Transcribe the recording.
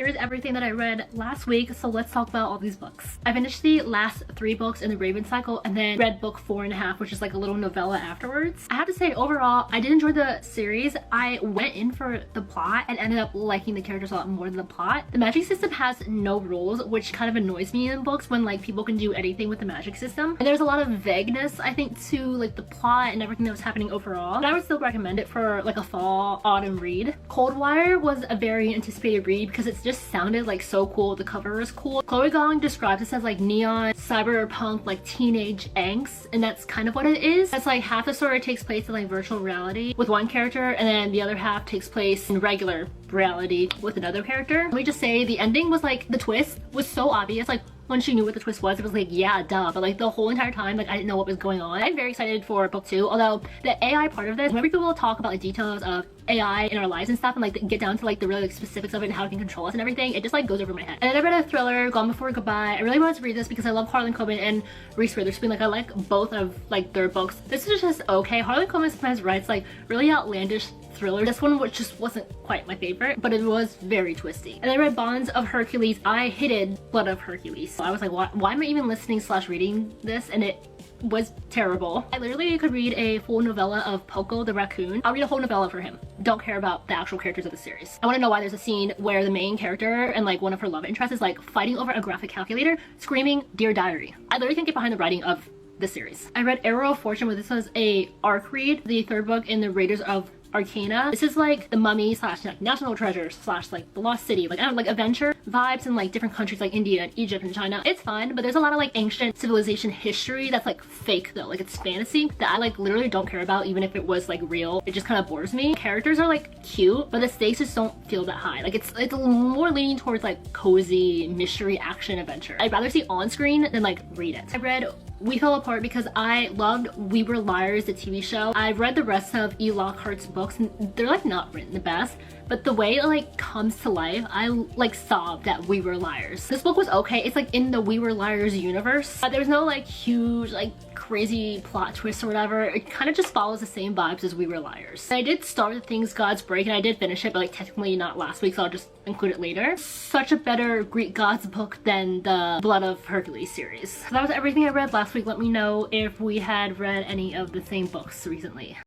here's everything that I read last week, so let's talk about all these books. I finished the last 3 books in the Raven cycle and then read book 4.5, which is like a little novella afterwards. I have to say, overall, I did enjoy the series. I went in for the plot and ended up liking the characters a lot more than the plot. The magic system has no rules, which kind of annoys me in books when like people can do anything with the magic system. And there's a lot of vagueness, I think, to like the plot and everything that was happening overall. But I would still recommend it for like a fall, autumn read. Coldwire was a very anticipated read because it just sounded like so cool. The cover was cool. Chloe Gong describes this as like neon, cyberpunk, like teenage angst, and that's kind of what it is. That's like half the story takes place in like virtual reality with one character, and then the other half takes place in regular reality with another character. Let me just say the ending was like, the twist was so obvious. Like when she knew what the twist was, it was like, yeah, duh. But like the whole entire time, like I didn't know what was going on. I'm very excited for book 2, although the AI part of this, whenever people talk about the details of AI in our lives and stuff and like get down to like the really like specifics of it and how it can control us and everything, it just like goes over my head. And then I read a thriller, Gone Before Goodbye. I really wanted to read this because I love Harlan Coben and Reese Witherspoon. Like I like both of like their books. This is just okay. Harlan Coben sometimes writes like really outlandish thriller. This one just wasn't quite my favorite, but it was very twisty. And I read Bonds of Hercules. I hated Blood of Hercules. So I was like, why am I even listening / reading this? And it was terrible. I literally could read a full novella of Poco the raccoon. I'll read a whole novella for him. Don't care about the actual characters of the series. I want to know why there's a scene where the main character and like one of her love interests is like fighting over a graphic calculator, screaming, "Dear Diary." I literally can't get behind the writing of this series. I read Arrow of Fortune, but this was a arc read, the 3rd book in the Raiders of Arcana. This is like the Mummy / like National Treasure / like the Lost City, like I don't know, like adventure vibes in like different countries like India and Egypt and China. It's fun, but there's a lot of like ancient civilization history that's like fake though. Like it's fantasy that I like literally don't care about, even if it was like real. It just kind of bores me. Characters are like cute, but the stakes just don't feel that high. Like it's more leaning towards like cozy mystery action adventure. I'd rather see on screen than like read it. I read We Fell Apart because I loved We Were Liars, the TV show. I've read the rest of E. Lockhart's books and they're like not written the best, but the way it like comes to life, I like sobbed at We Were Liars. This book was okay. It's like in the We Were Liars universe. There's no like huge like crazy plot twist or whatever. It kind of just follows the same vibes as We Were Liars. And I did start The Things Gods Break and I did finish it, but like technically not last week, so I'll just include it later. Such a better Greek gods book than the Blood of Hercules series. So that was everything I read last week. Let me know if we had read any of the same books recently.